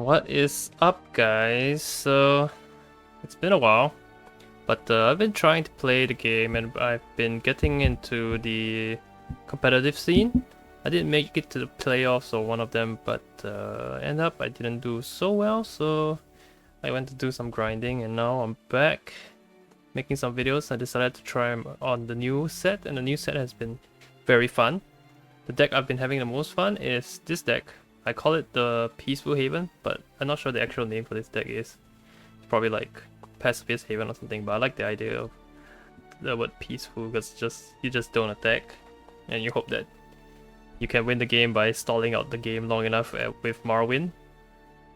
What is up, guys? So it's been a while, but I've been trying to play the game and I've been getting into the competitive scene. I didn't make it to the playoffs or one of them, but end up I didn't do so well, so I went to do some grinding and now I'm back making some videos. I decided to try on the new set, and the new set has been very fun. The deck I've been having the most fun is this deck. I call it the Peaceful Haven, but I'm not sure the actual name for this deck is. It's probably like Pacifist Haven or something, but I like the idea of the word peaceful because you just don't attack and you hope that you can win the game by stalling out the game long enough with Marwyn.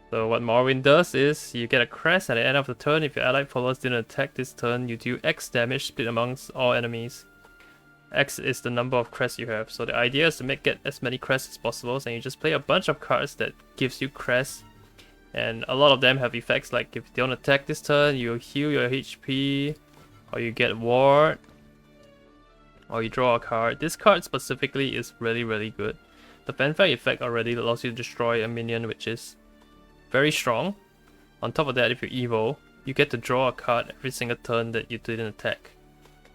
So what Marwyn does is you get a crest at the end of the turn. If your allied followers didn't attack this turn, you do X damage split amongst all enemies. X is the number of crests you have, so the idea is to get as many crests as possible, and you just play a bunch of cards that gives you crests, and a lot of them have effects like if you don't attack this turn, you heal your HP, or you get ward, or you draw a card. This card specifically is really good. The fanfare effect already allows you to destroy a minion, which is very strong. On top of that, if you're evil, you get to draw a card every single turn that you didn't attack.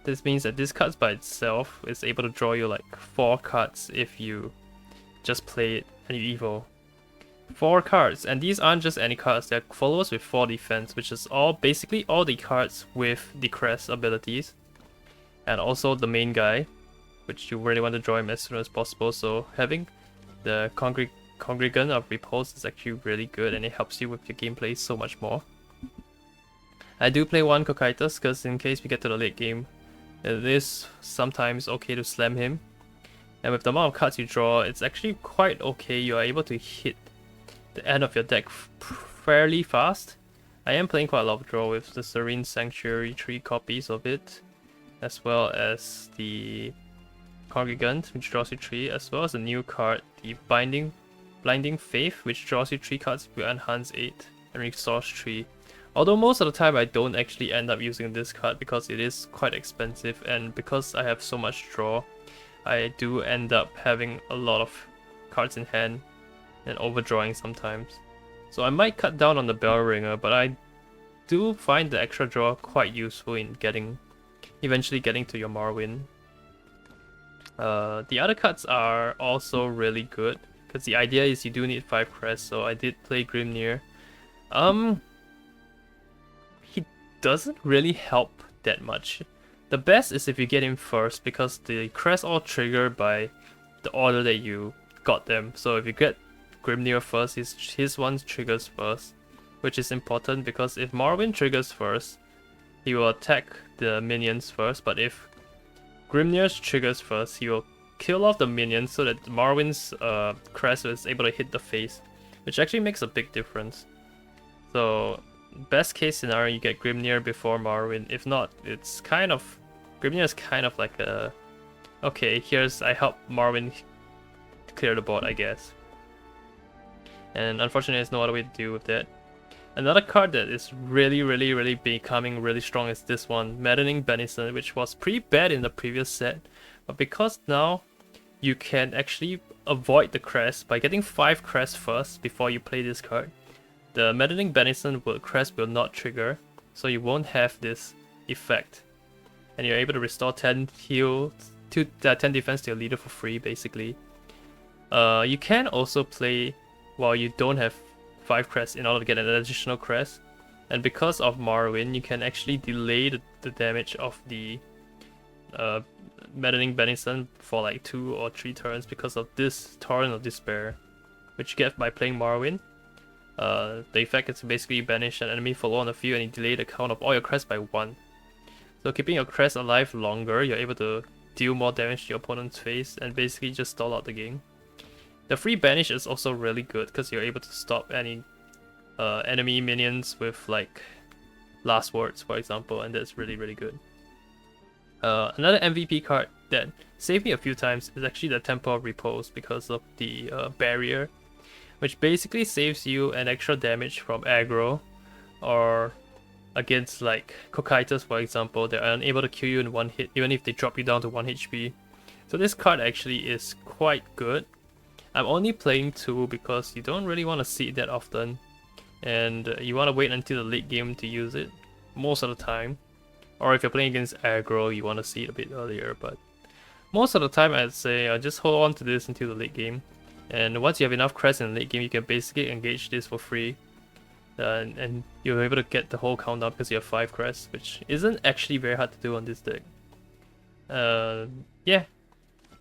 This means that this card by itself is able to draw you like 4 cards if you just play it and you evil. 4 cards, and these aren't just any cards, they're followers with 4 defense, which is basically all the cards with the crest abilities. And also the main guy, which you really want to draw him as soon as possible, so having the Congregant of Repulse is actually really good and it helps you with your gameplay so much more. I do play one Cocytus because in case we get to the late game, it is sometimes okay to slam him. And with the amount of cards you draw, it's actually quite okay. You are able to hit the end of your deck fairly fast. I am playing quite a lot of draw with the Serene Sanctuary, 3 copies of it, as well as the Congregant, which draws you 3, as well as a new card, the Blinding Faith, which draws you 3 cards if you enhance 8 and restores 3. Although most of the time I don't actually end up using this card because it is quite expensive, and because I have so much draw, I do end up having a lot of cards in hand and overdrawing sometimes. So I might cut down on the Bell Ringer, but I do find the extra draw quite useful in eventually getting to your Marwyn. The other cards are also really good because the idea is you do need 5 crests, so I did play Grimnir. He doesn't really help that much. The best is if you get him first, because the crests all trigger by the order that you got them. So if you get Grimnir first, his one triggers first, which is important because if Marwyn triggers first, he will attack the minions first, but if Grimnir triggers first, he will kill off the minions so that Marwyn's crest is able to hit the face, which actually makes a big difference. So best case scenario, you get Grimnir before Marwyn. If not, it's kind of Grimnir is kind of like a okay, I help Marwyn clear the board, I guess. And unfortunately, there's no other way to deal with that. Another card that is really becoming really strong is this one, Maddening Benison, which was pretty bad in the previous set, but because now you can actually avoid the crest by getting 5 crests first before you play this card. The Maddening Benison crest will not trigger, so you won't have this effect. And you're able to restore 10 heal, 10 defense to your leader for free, basically. You can also play while you don't have 5 crests in order to get an additional crest. And because of Marwyn, you can actually delay the damage of the Maddening Benison for like 2 or 3 turns because of this Torrent of Despair, which you get by playing Marwyn. The effect is basically banish an enemy follower on the field and you delay the count of all your crests by 1. So keeping your crest alive longer, you're able to deal more damage to your opponent's face and basically just stall out the game. The free banish is also really good because you're able to stop any enemy minions with like last words, for example, and that's really good. Another MVP card that saved me a few times is actually the Temple of Repose because of the barrier, which basically saves you an extra damage from aggro or against like Cocytus, for example. They're unable to kill you in 1 hit even if they drop you down to 1 HP. So this card actually is quite good. I'm only playing 2 because you don't really want to see it that often. and you want to wait until the late game to use it most of the time. Or if you're playing against aggro, you want to see it a bit earlier, but most of the time I'd say just hold on to this until the late game. And once you have enough crests in the late game, you can basically engage this for free. And you're able to get the whole countdown because you have 5 crests, which isn't actually very hard to do on this deck. Yeah.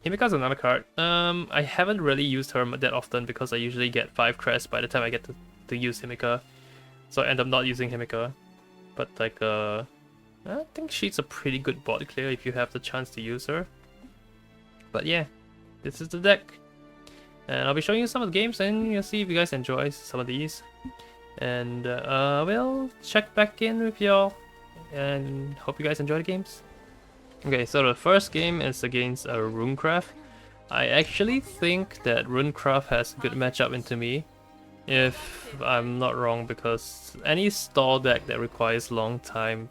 Himika's another card. I haven't really used her that often because I usually get 5 crests by the time I get to use Himika. So I end up not using Himika. But like, I think she's a pretty good bot clear if you have the chance to use her. But yeah, this is the deck. And I'll be showing you some of the games and you'll see if you guys enjoy some of these. And we'll check back in with y'all. And hope you guys enjoy the games. Okay, so the first game is against Runecraft. I actually think that Runecraft has a good matchup into me, if I'm not wrong, because any stall deck that requires long time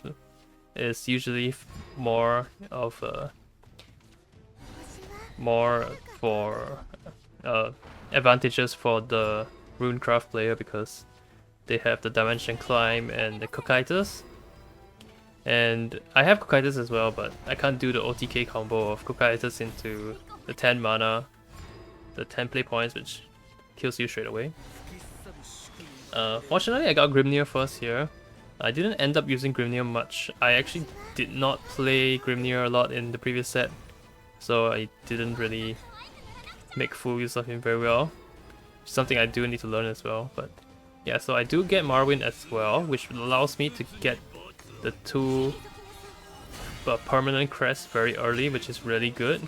is usually more of for advantages for the Runecraft player because they have the Dimension Climb and the Cocytus. And I have Cocytus as well, but I can't do the OTK combo of Cocytus into the 10 mana, the 10 play points, which kills you straight away. Fortunately, I got Grimnir first here. I didn't end up using Grimnir much. I actually did not play Grimnir a lot in the previous set, so I didn't really make full use of him very well. Something I do need to learn as well, but yeah, so I do get Marwyn as well, which allows me to get the 2 permanent crests very early, which is really good.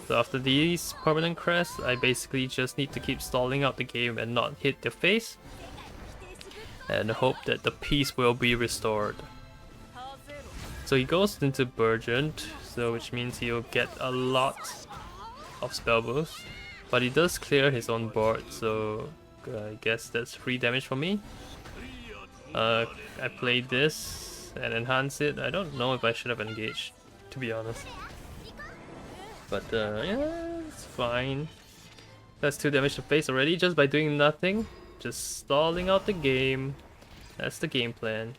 So after these permanent crests, I basically just need to keep stalling out the game and not hit the face, and hope that the peace will be restored. So he goes into Burgeoned, so which means he'll get a lot of spell boost, but he does clear his own board, so I guess that's free damage for me. I played this and enhanced it. I don't know if I should have engaged, to be honest. But yeah, it's fine. That's 2 damage to face already just by doing nothing. Just stalling out the game. That's the game plan.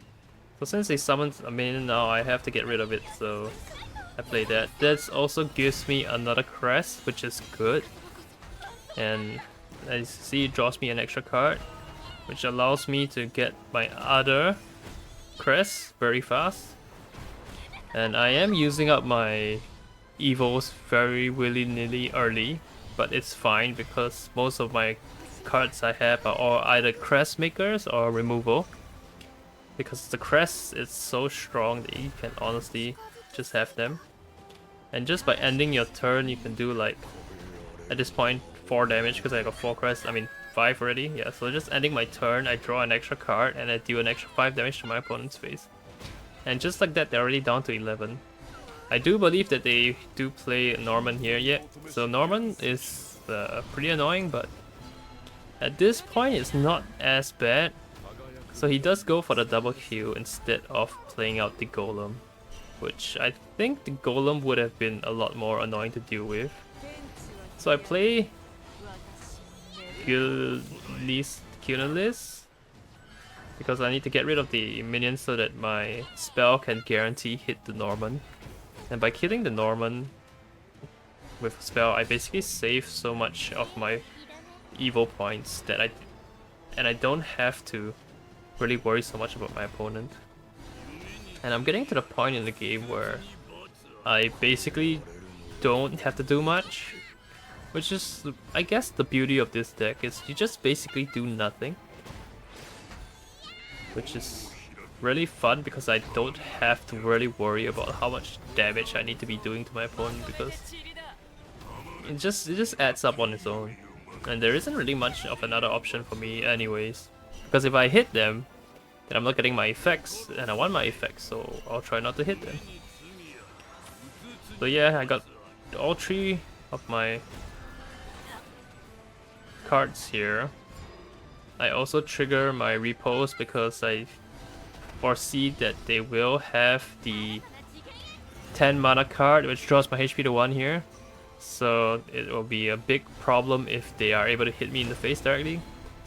So since they summoned a minion now, I have to get rid of it, so I play that. That also gives me another crest, which is good. And as you see, it draws me an extra card, which allows me to get my other crest very fast. And I am using up my evos very willy-nilly early, but it's fine because most of my cards I have are all either crest makers or removal. Because the crest is so strong that you can honestly just have them. And just by ending your turn, you can do like, at this point, 4 damage because I got 4 crests, I mean 5 already, yeah, so just ending my turn, I draw an extra card and I deal an extra 5 damage to my opponent's face. And just like that, they're already down to 11. I do believe that they do play Norman here yet, so Norman is pretty annoying, but at this point it's not as bad. So he does go for the double kill instead of playing out the Golem, which I think the Golem would have been a lot more annoying to deal with. So I play Killis because I need to get rid of the minions so that my spell can guarantee hit the Norman. And by killing the Norman with a spell, I basically save so much of my evil points that I don't have to really worry so much about my opponent. And I'm getting to the point in the game where I basically don't have to do much, which is, I guess, the beauty of this deck is you just basically do nothing, which is really fun because I don't have to really worry about how much damage I need to be doing to my opponent because it just adds up on its own. And there isn't really much of another option for me anyways, because if I hit them, then I'm not getting my effects, and I want my effects, so I'll try not to hit them. So yeah, I got all 3 of my cards here. I also trigger my repos because I foresee that they will have the 10 mana card, which draws my HP to 1 here. So it will be a big problem if they are able to hit me in the face directly.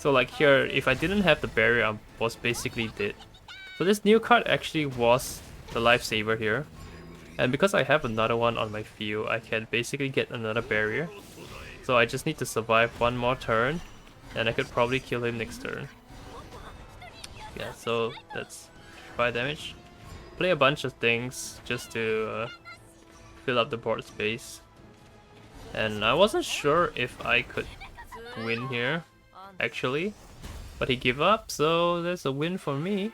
So like here, if I didn't have the barrier, I was basically dead. So this new card actually was the lifesaver here. And because I have another one on my field, I can basically get another barrier. So I just need to survive one more turn, and I could probably kill him next turn. Yeah, so that's 5 damage. Play a bunch of things just to fill up the board space. And I wasn't sure if I could win here, actually. But he gave up, so there's a win for me.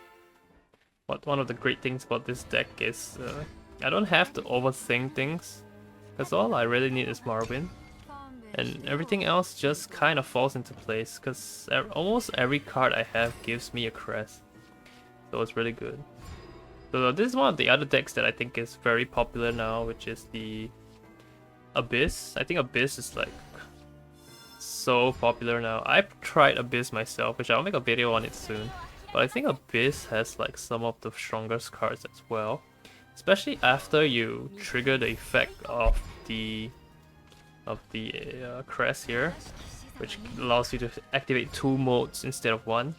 One of the great things about this deck is I don't have to overthink things, because all I really need is Marwyn. And everything else just kind of falls into place, because almost every card I have gives me a crest. So it's really good. So this is one of the other decks that I think is very popular now, which is the Abyss. I think Abyss is like so popular now. I've tried Abyss myself, which I'll make a video on it soon. But I think Abyss has like some of the strongest cards as well. Especially after you trigger the effect of the crest here, which allows you to activate 2 modes instead of 1.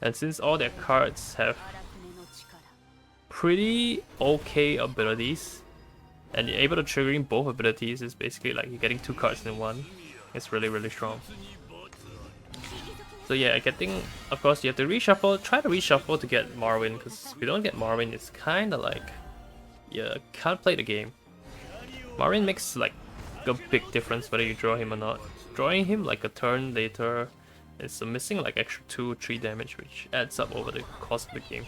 And since all their cards have pretty okay abilities, and you're able to triggering both abilities, is basically like you're getting 2 cards in one. It's really, really strong. So yeah, of course you have to reshuffle, try to reshuffle to get Marwyn, because if you don't get Marwyn, it's kinda like, you can't play the game. Marwyn makes like a big difference whether you draw him or not. Drawing him like a turn later is missing like extra 2 or 3 damage, which adds up over the course of the game.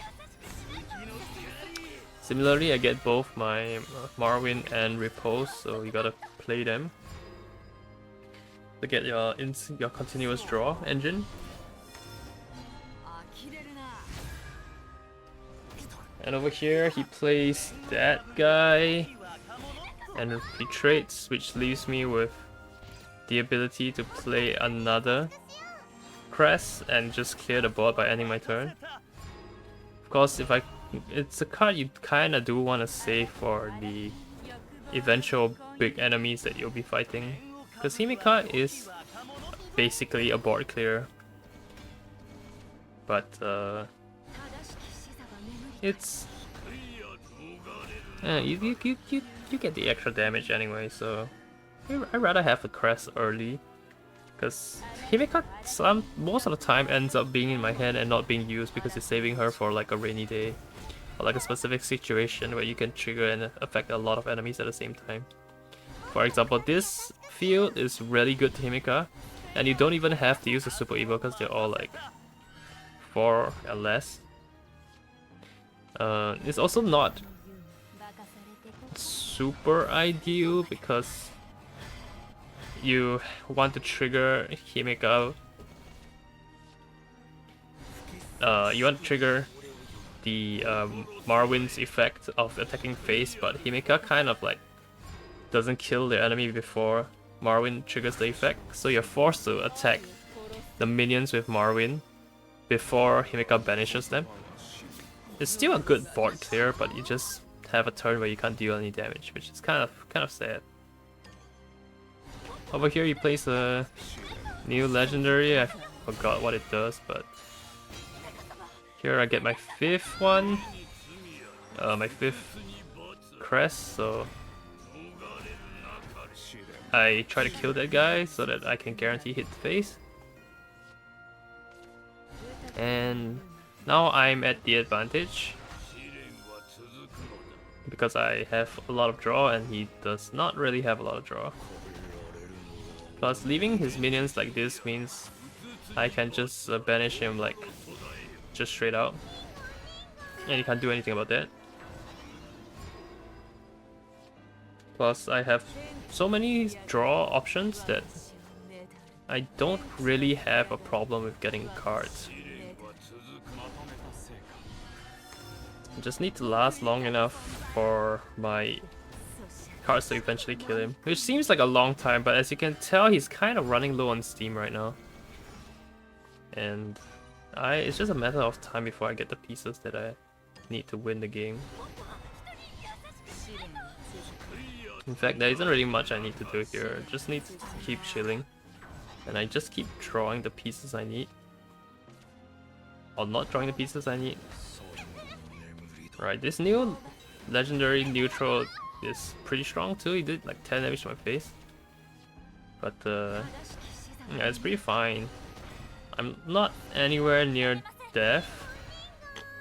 Similarly, I get both my Marwyn and Repose, so you gotta play them to get your continuous draw engine. And over here, he plays that guy, and he trades, which leaves me with the ability to play another crest and just clear the board by ending my turn. Of course, it's a card you kinda do want to save for the eventual big enemies that you'll be fighting, because Himika is basically a board clear. But it's you get the extra damage anyway, so I'd rather have the crest early, because Himika most of the time ends up being in my hand and not being used because it's saving her for like a rainy day or like a specific situation where you can trigger and affect a lot of enemies at the same time. For example, this field is really good to Himika, and you don't even have to use the Super Evo because they're all like 4 or less. It's also not super ideal because you want to trigger Himika. You want to trigger the Marwyn's effect of attacking face, but Himika kind of like doesn't kill the enemy before Marwyn triggers the effect, so you're forced to attack the minions with Marwyn before Himika banishes them. It's still a good board clear, but you just have a turn where you can't deal any damage, which is kind of sad. Over here he plays a new legendary. I forgot what it does, but here I get my 5th one, my 5th crest, so I try to kill that guy so that I can guarantee hit the face. And now I'm at the advantage because I have a lot of draw and he does not really have a lot of draw. Plus, leaving his minions like this means I can just banish him like just straight out, and you can't do anything about that. Plus, I have so many draw options that I don't really have a problem with getting cards. I just need to last long enough for my cards to eventually kill him, which seems like a long time, but as you can tell, he's kind of running low on steam right now. And it's just a matter of time before I get the pieces that I need to win the game. In fact, there isn't really much I need to do here, just need to keep chilling. And I just keep drawing the pieces I need. Or not drawing the pieces I need. Right, this new legendary neutral is pretty strong too. He did like 10 damage to my face. But yeah, it's pretty fine. I'm not anywhere near death.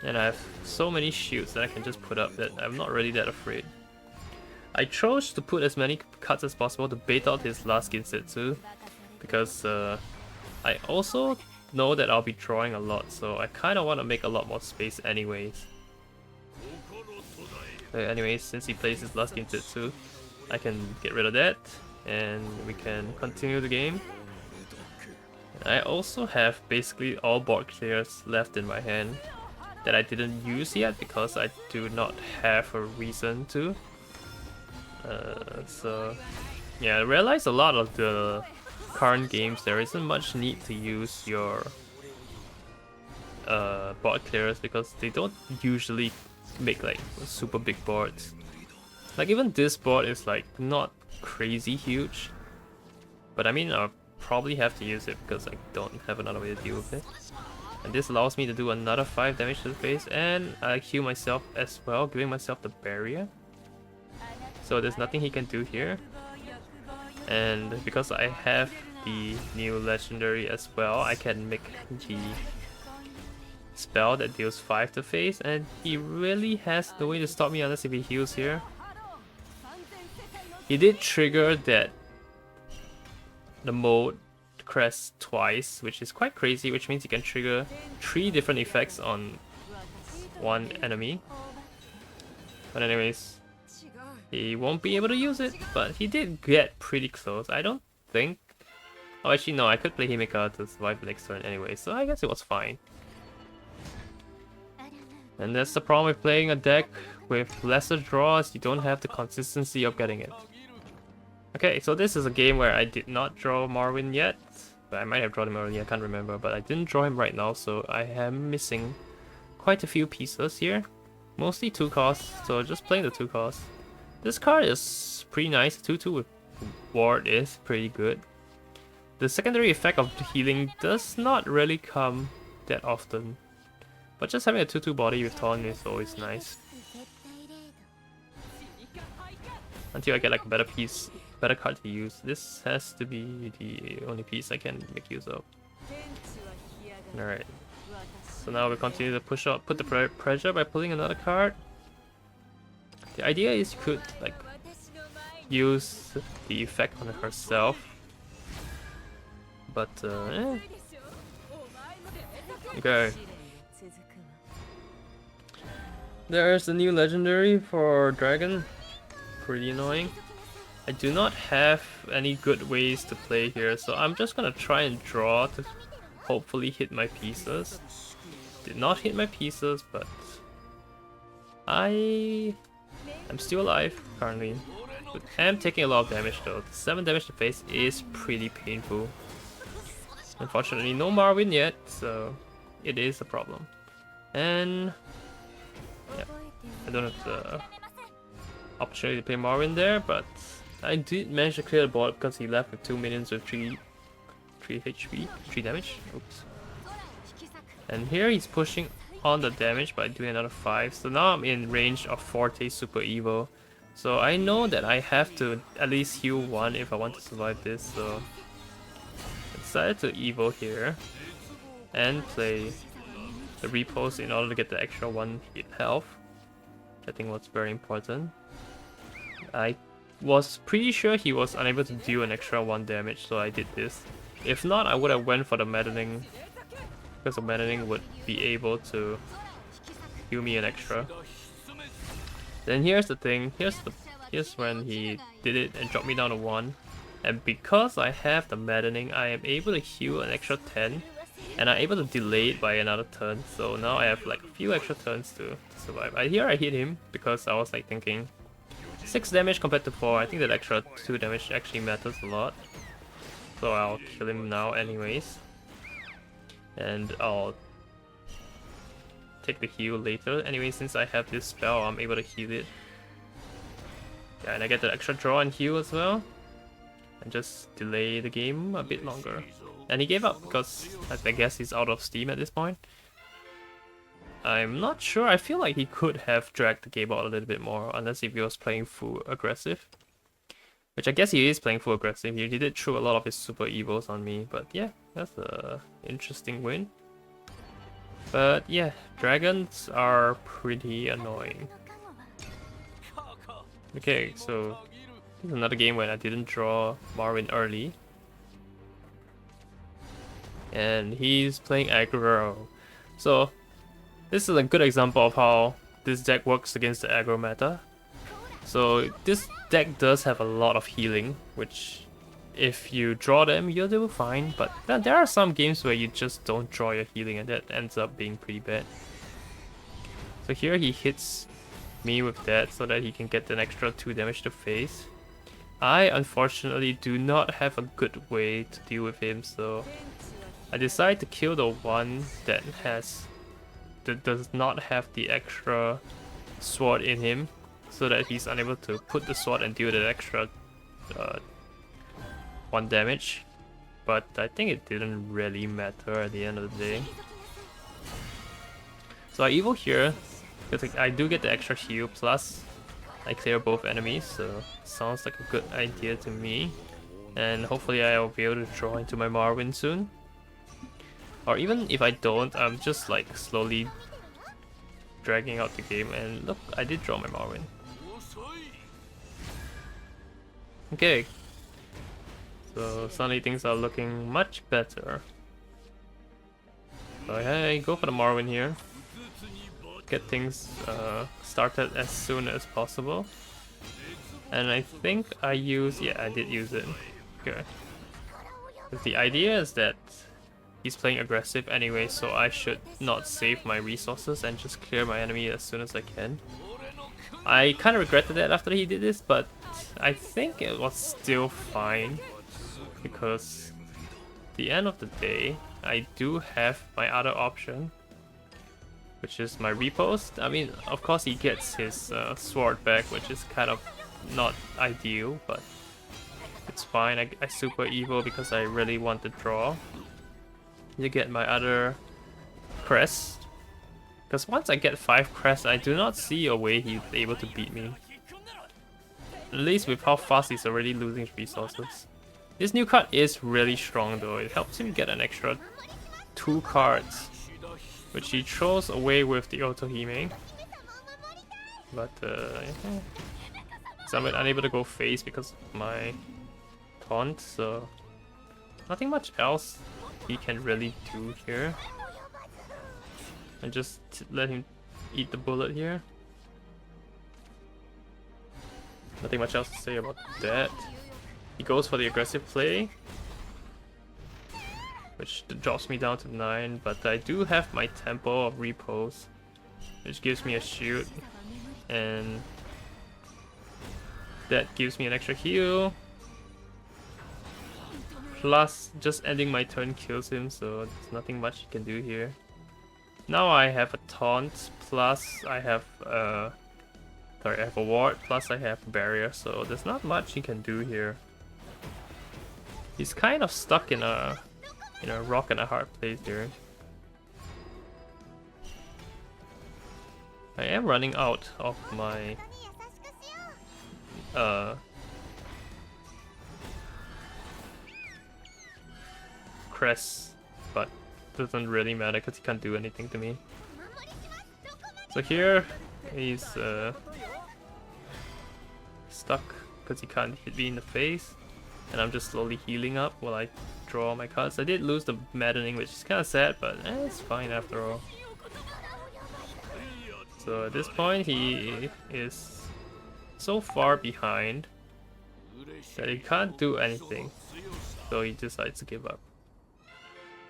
And I have so many shields that I can just put up that I'm not really that afraid. I chose to put as many cards as possible to bait out his last Ginsetsu. Because I also know that I'll be drawing a lot, so I kind of want to make a lot more space anyways. Anyways, since he plays his last Ginsetsu, I can get rid of that, and we can continue the game. I also have basically all board clears left in my hand that I didn't use yet because I do not have a reason to. So yeah, I realized a lot of the current games there isn't much need to use your board clearers because they don't usually make like super big boards. Like even this board is like not crazy huge, but I mean I'll probably have to use it because I don't have another way to deal with it. And this allows me to do another 5 damage to the face, and I heal myself as well, giving myself the barrier. So there's nothing he can do here. And because I have the new legendary as well, I can make the spell that deals 5 to face, and he really has no way to stop me unless if he heals here. He did trigger that the mode crest twice, which is quite crazy, which means he can trigger 3 different effects on one enemy. But anyways, he won't be able to use it, but he did get pretty close. I don't think... Oh, actually no, I could play Himeka to survive the next turn anyway, so I guess it was fine. And that's the problem with playing a deck with lesser draws. You don't have the consistency of getting it. Okay, so this is a game where I did not draw Marwyn yet. But I might have drawn him earlier, I can't remember. But I didn't draw him right now, so I am missing quite a few pieces here. Mostly 2 costs, so just playing the 2 costs. This card is pretty nice. 2/2 with Ward is pretty good. The secondary effect of healing does not really come that often. But just having a 2/2 body with Taunt is always nice. Until I get like a better card to use. This has to be the only piece I can make use of. Alright. So now we continue to push up, put the pressure by pulling another card. The idea is you could like use the effect on herself. But okay. There's the new legendary for Dragon. Pretty annoying. I do not have any good ways to play here, so I'm just gonna try and draw to hopefully hit my pieces. Did not hit my pieces, but I am still alive currently. But I am taking a lot of damage though. 7 damage to face is pretty painful. Unfortunately, no Marwyn yet, so it is a problem. And yeah, I don't have the opportunity to play Marwyn there, but I did manage to clear the board because he left with 2 minions with 3 HP, 3 damage. Oops. And here he's pushing on the damage by doing another 5. So now I'm in range of Forte Super Evo. So I know that I have to at least heal 1 if I want to survive this. So I decided to Evo here and play the repose in order to get the extra 1 hit health, which I think was very important. I was pretty sure he was unable to do an extra 1 damage, so I did this. If not, I would have went for the maddening, because the maddening would be able to heal me an extra. Then here's the thing, here's when he did it and dropped me down to 1. And because I have the maddening, I am able to heal an extra 10. And I'm able to delay it by another turn, so now I have like a few extra turns to survive. Here I hit him because I was like thinking 6 damage compared to 4, I think that extra 2 damage actually matters a lot. So I'll kill him now anyways. And I'll take the heal later. Anyway, since I have this spell, I'm able to heal it. Yeah, and I get the extra draw and heal as well. and just delay the game a bit longer. And he gave up because I guess he's out of steam at this point. I'm not sure. I feel like he could have dragged the game out a little bit more, unless if he was playing full aggressive. Which I guess he is playing full aggressive. He did throw a lot of his super evils on me, but yeah, that's a interesting win. But yeah, dragons are pretty annoying. Okay, so this is another game when I didn't draw Marwyn early. And he's playing aggro. So this is a good example of how this deck works against the aggro meta. So this deck does have a lot of healing, which if you draw them, you'll do fine. But there are some games where you just don't draw your healing and that ends up being pretty bad. So here he hits me with that so that he can get an extra 2 damage to face. I unfortunately do not have a good way to deal with him, so I decide to kill the one that does not have the extra sword in him, so that he's unable to put the sword and deal that extra 1 damage. But I think it didn't really matter at the end of the day. So I evil here, because I do get the extra heal, plus I clear both enemies, so sounds like a good idea to me. And hopefully I'll be able to draw into my Marwyn soon. Or even if I don't, I'm just like slowly dragging out the game, and look, I did draw my Marwyn. Okay, so suddenly things are looking much better. So hey, go for the Marwyn here. Get things started as soon as possible. And I think I did use it. Okay. But the idea is that he's playing aggressive anyway, so I should not save my resources and just clear my enemy as soon as I can. I kind of regretted that after he did this, but I think it was still fine, because at the end of the day, I do have my other option, which is my repost. I mean, of course he gets his sword back, which is kind of not ideal, but it's fine. I super evil because I really want to draw. You get my other crest, because once I get 5 crests, I do not see a way he's able to beat me. At least with how fast he's already losing resources. This new card is really strong though. It helps him get an extra 2 cards, which he throws away with the Otohime. But so I'm unable to go face because of my taunt, so nothing much else he can really do here. And just let him eat the bullet here. Nothing much else to say about that. He goes for the aggressive play, which drops me down to 9, but I do have my Temple of Repose, which gives me a shield, and that gives me an extra heal. Plus, just ending my turn kills him, so there's nothing much you can do here. Now I have a taunt, plus I have I have a ward, plus I have a barrier, so there's not much he can do here. He's kind of stuck in a rock and a hard place here. I am running out of my crest, but doesn't really matter because he can't do anything to me. So here he's stuck because he can't hit me in the face, and I'm just slowly healing up while I draw my cards. I did lose the Maddening, which is kind of sad, but it's fine after all. So at this point he is so far behind that he can't do anything, so he decides to give up.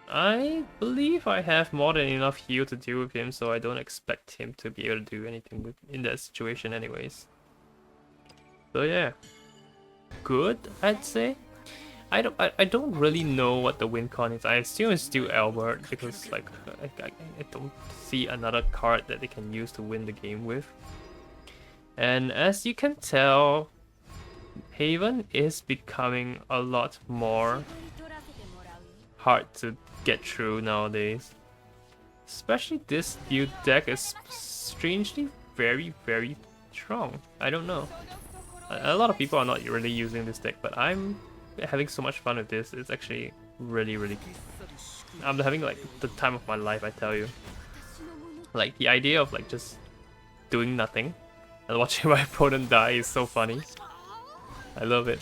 I believe I have more than enough heal to deal with him, so I don't expect him to be able to do anything in that situation anyways. So yeah, good, I'd say. I don't really know what the win con is. I assume it's still Albert, because like I don't see another card that they can use to win the game with. And as you can tell, Haven is becoming a lot more hard to get through nowadays. Especially this new deck is strangely very, very strong. I don't know. A lot of people are not really using this deck, but I'm having so much fun with this. It's actually really, really... I'm having like the time of my life, I tell you. Like the idea of like just doing nothing and watching my opponent die is so funny. I love it.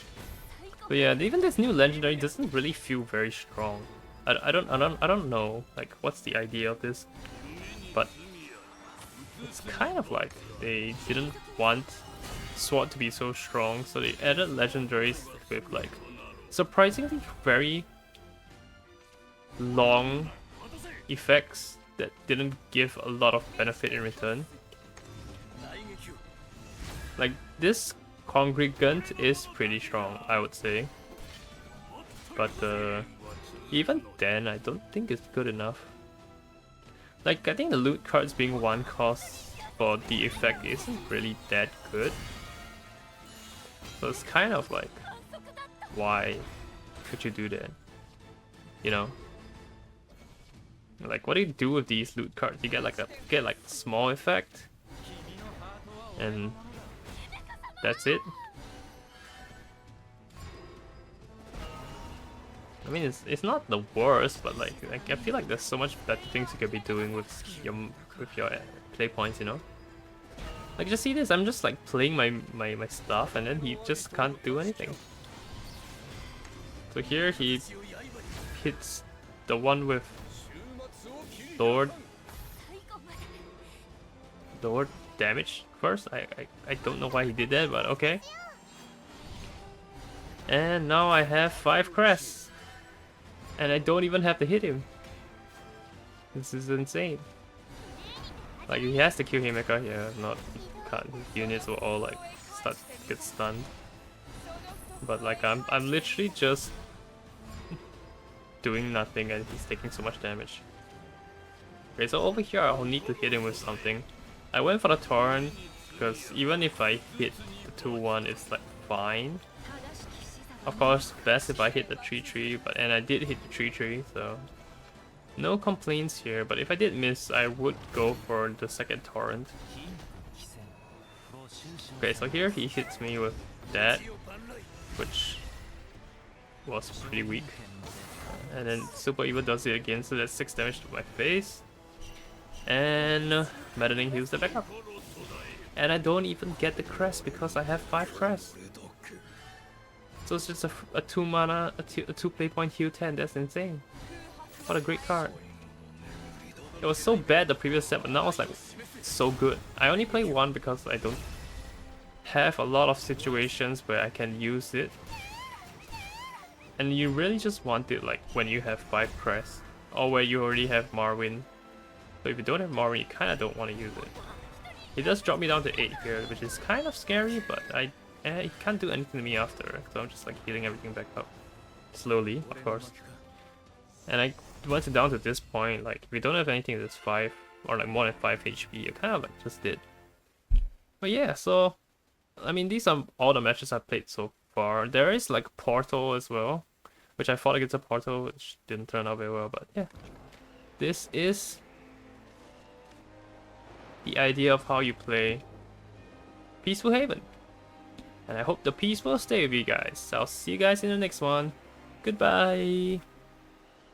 But yeah, even this new legendary doesn't really feel very strong. I don't know like what's the idea of this, but it's kind of like they didn't want Sword to be so strong, so they added legendaries with like surprisingly very long effects that didn't give a lot of benefit in return. Like this Congregant is pretty strong, I would say, but even then I don't think it's good enough. Like I think the loot cards being one cost for the effect isn't really that good. So it's kind of like, why could you do that? You know? Like what do you do with these loot cards? You get like a small effect and that's it. I mean it's not the worst, but like I feel like there's so much better things you could be doing with your play points, you know? Like just see this, I'm just like playing my stuff and then he just can't do anything. So here he hits the one with Lord damage first. I don't know why he did that, but okay. And now I have 5 crests. And I don't even have to hit him. This is insane. Like he has to kill Himeka here, not cut. His units will all like get stunned. But like I'm literally just doing nothing and he's taking so much damage. Okay, so over here I'll need to hit him with something. I went for the Torrent because even if I hit the 2-1 it's like fine. Of course best if I hit the 3-3, and I did hit the 3-3, so no complaints here, but if I did miss, I would go for the second Torrent. Okay, so here he hits me with that, which was pretty weak. And then Super Evil does it again, so that's 6 damage to my face. And Maddening heals the backup. And I don't even get the crest because I have 5 crests. So it's just a 2 mana, a 2 play point heal 10, that's insane. What a great card. It was so bad the previous set, but now it's like so good. I only play 1 because I don't have a lot of situations where I can use it. And you really just want it like when you have 5 crests, or where you already have Marwyn. So if you don't have Marwyn, you kinda don't want to use it. It does drop me down to 8 here, which is kind of scary, but he can't do anything to me after, so I'm just like healing everything back up. Slowly, of course. And I once it's down to this point, like if you don't have anything that's 5 or like more than 5 HP, you kind of like just did. But yeah, so I mean these are all the matches I've played so far. There is like Portal as well, which I fought against a Portal, which didn't turn out very well, but yeah. This is the idea of how you play Peaceful Haven. And I hope the peace will stay with you guys. I'll see you guys in the next one. Goodbye!